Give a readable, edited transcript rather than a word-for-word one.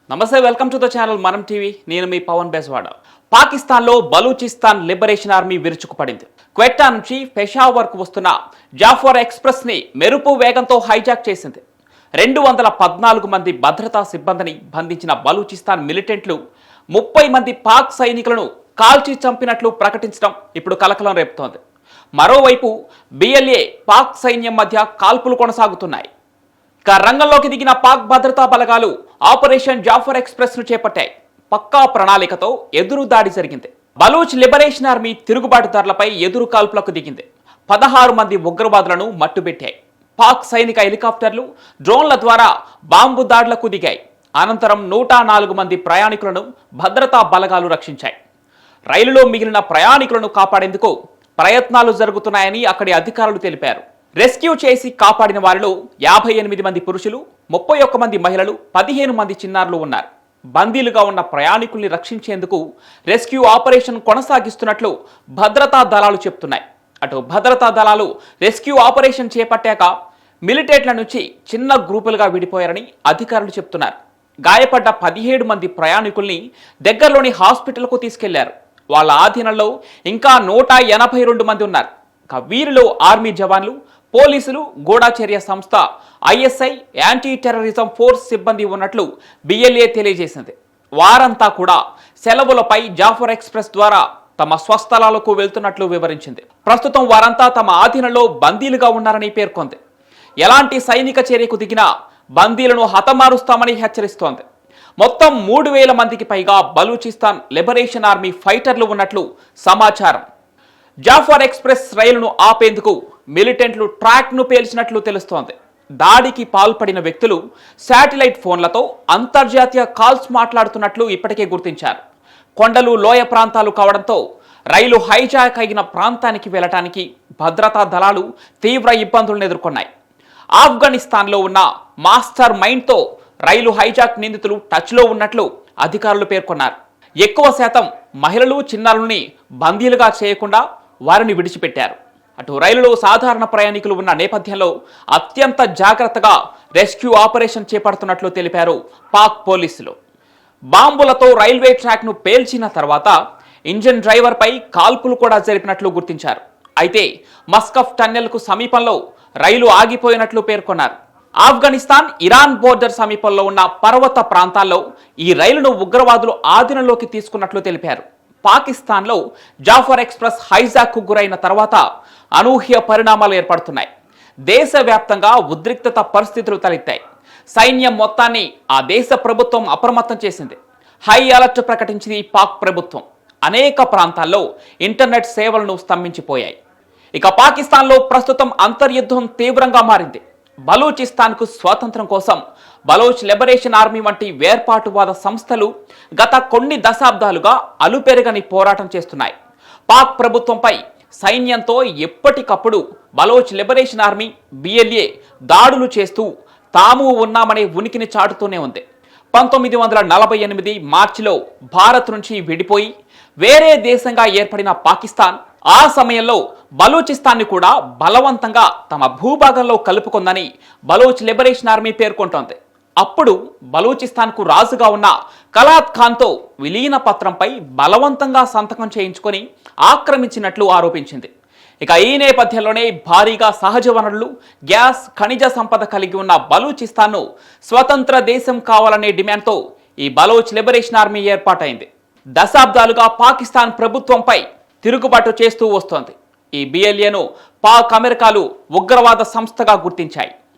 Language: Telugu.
నమస్తే, వెల్కమ్ టు ద ఛానల్ మనం టీవీ. నేను మీ పవన్ బేస్వాడ. పాకిస్తాన్లో బలూచిస్తాన్ లిబరేషన్ ఆర్మీ విరుచుకుపడింది. క్వెట్టా నుంచి పెషావర్కు వస్తున్న జాఫర్ ఎక్స్ప్రెస్ ని మెరుపు వేగంతో హైజాక్ చేసింది. 214 మంది భద్రతా సిబ్బందిని బంధించిన బలూచిస్తాన్ మిలిటెంట్లు 30 మంది పాక్ సైనికులను కాల్చి చంపినట్లు ప్రకటించడం ఇప్పుడు కలకలం రేపుతోంది. మరోవైపు బిఎల్ఏ పాక్ సైన్యం మధ్య కాల్పులు కొనసాగుతున్నాయి. రంగంలోకి దిగిన పాక్ భద్రతా బలగాలు ఆపరేషన్ జాఫర్ ఎక్స్ప్రెస్ ను చేపట్టాయి. పక్కా ప్రణాళికతో ఎదురు దాడి జరిగింది. బలూచ్ లిబరేషన్ ఆర్మీ తిరుగుబాటుదారులపై ఎదురు కాల్పులకు దిగింది. 16 మంది ఉగ్రవాదులను మట్టుబెట్టాయి. పాక్ సైనిక హెలికాప్టర్లు, డ్రోన్ల ద్వారా బాంబు దాడులకు దిగాయి. అనంతరం 104 మంది ప్రయాణికులను భద్రతా బలగాలు రక్షించాయి. రైలులో మిగిలిన ప్రయాణికులను కాపాడేందుకు ప్రయత్నాలు జరుగుతున్నాయని అక్కడి అధికారులు తెలిపారు. రెస్క్యూ చేసి కాపాడిన వారిలో 58 మంది పురుషులు, 31 మంది మహిళలు, 15 మంది చిన్నారులు ఉన్నారు. బందీలుగా ఉన్న ప్రయాణికుల్ని రక్షించేందుకు రెస్క్యూ ఆపరేషన్ కొనసాగిస్తున్నట్లు భద్రతా దళాలు చెప్తున్నాయి. అటు భద్రతా దళాలు రెస్క్యూ ఆపరేషన్ చేపట్టాక మిలిటెంట్ల నుంచి చిన్న గ్రూపులుగా విడిపోయారని అధికారులు చెప్తున్నారు. గాయపడ్డ 17 మంది ప్రయాణికుల్ని దగ్గరలోని హాస్పిటల్కు తీసుకెళ్లారు. వాళ్ళ ఆధీనంలో ఇంకా 182 మంది ఉన్నారు. వీరిలో ఆర్మీ జవాన్లు, పోలీసులు, గూఢచర్య సంస్థ ఐఎస్ఐ, యాంటీ టెర్రరిజం ఫోర్స్ సిబ్బంది ఉన్నట్లు బిఎల్ఏ తెలియజేసింది. వారంతా కూడా సెలవులపై జాఫర్ ఎక్స్ప్రెస్ ద్వారా తమ స్వస్థలాలకు వెళ్తున్నట్లు వివరించింది. ప్రస్తుతం వారంతా తమ ఆధీనంలో బందీలుగా ఉన్నారని పేర్కొంది. ఎలాంటి సైనిక చర్యకు దిగినా బందీలను హతమారుస్తామని హెచ్చరిస్తోంది. మొత్తం 3000 మందికి పైగా బలూచిస్తాన్ లిబరేషన్ ఆర్మీ ఫైటర్లు ఉన్నట్లు సమాచారం. జాఫర్ ఎక్స్ప్రెస్ రైలును ఆపేందుకు మిలిటెంట్లు ట్రాక్ను పేల్చినట్లు తెలుస్తోంది. దాడికి పాల్పడిన వ్యక్తులు శాటిలైట్ ఫోన్లతో అంతర్జాతీయ కాల్స్ మాట్లాడుతున్నట్లు ఇప్పటికే గుర్తించారు. కొండలు, లోయ ప్రాంతాలు కావడంతో రైలు హైజాక్ అయిన ప్రాంతానికి వెళ్లడానికి భద్రతా దళాలు తీవ్ర ఇబ్బందులను ఎదుర్కొన్నాయి. ఆఫ్ఘనిస్తాన్లో ఉన్న మాస్టర్ మైండ్తో రైలు హైజాక్ నిందితులు టచ్లో ఉన్నట్లు అధికారులు పేర్కొన్నారు. ఎక్కువ శాతం మహిళలు, చిన్నారుల్ని బందీలుగా చేయకుండా వారిని విడిచిపెట్టారు. అటు రైలులో సాధారణ ప్రయాణికులు ఉన్న నేపథ్యంలో అత్యంత జాగ్రత్తగా రెస్క్యూ ఆపరేషన్ చేపడుతున్నట్లు తెలిపారు పాక్ పోలీసులు. బాంబులతో రైల్వే ట్రాక్ను పేల్చిన తర్వాత ఇంజిన్ డ్రైవర్పై కాల్పులు కూడా జరిపినట్లు గుర్తించారు. అయితే మస్కఫ్ టన్నెల్కు సమీపంలో రైలు ఆగిపోయినట్లు పేర్కొన్నారు. ఆఫ్ఘనిస్తాన్, ఇరాన్ బోర్డర్ సమీపంలో ఉన్న పర్వత ప్రాంతాల్లో ఈ రైలును ఉగ్రవాదులు ఆధీనంలోకి తీసుకున్నట్లు తెలిపారు. పాకిస్తాన్లో జాఫర్ ఎక్స్ప్రెస్ హైజాక్కు గురైన తర్వాత అనూహ్య పరిణామాలు ఏర్పడుతున్నాయి. దేశవ్యాప్తంగా ఉద్రిక్తత పరిస్థితులు తలెత్తాయి. సైన్యం మొత్తాన్ని ఆ దేశ ప్రభుత్వం అప్రమత్తం చేసింది. హై అలర్ట్ ప్రకటించింది పాక్ ప్రభుత్వం. అనేక ప్రాంతాల్లో ఇంటర్నెట్ సేవలను స్తంభించిపోయాయి. ఇక పాకిస్తాన్లో ప్రస్తుతం అంతర్యుద్ధం తీవ్రంగా మారింది. బలూచిస్తాన్కు స్వాతంత్రం కోసం బలోచ్ లిబరేషన్ ఆర్మీ వంటి వేర్పాటువాద సంస్థలు గత కొన్ని దశాబ్దాలుగా అలుపెరగని పోరాటం చేస్తున్నాయి. పాక్ ప్రభుత్వంపై సైన్యంతో ఎప్పటికప్పుడు బలోచ్ లిబరేషన్ ఆర్మీ, బిఎల్ఏ దాడులు చేస్తూ తాము ఉన్నామనే ఉనికిని చాటుతూనే ఉంది. 1948 మార్చిలో భారత్ నుంచి విడిపోయి వేరే దేశంగా ఏర్పడిన పాకిస్తాన్ ఆ సమయంలో బలూచిస్తాన్ని కూడా బలవంతంగా తమ భూభాగంలో కలుపుకుందని బలోచ్ లిబరేషన్ ఆర్మీ పేర్కొంటోంది. అప్పుడు బలూచిస్తాన్కు రాజుగా ఉన్న కలాత్ ఖాన్తో విలీన పత్రంపై బలవంతంగా సంతకం చేయించుకొని ఆక్రమించినట్లు ఆరోపించింది. ఇక ఈ నేపథ్యంలోనే భారీగా సహజ వనరులు, గ్యాస్, ఖనిజ సంపద కలిగి ఉన్న బలూచిస్తాన్ను స్వతంత్ర దేశం కావాలనే డిమాండ్తో ఈ బలోచ్ లిబరేషన్ ఆర్మీ ఏర్పాటైంది. దశాబ్దాలుగా పాకిస్తాన్ ప్రభుత్వంపై తిరుగుబాటు చేస్తూ వస్తోంది. ఈ బిఎల్ఏను పాక్, అమెరికాలు ఉగ్రవాద సంస్థగా గుర్తించాయి.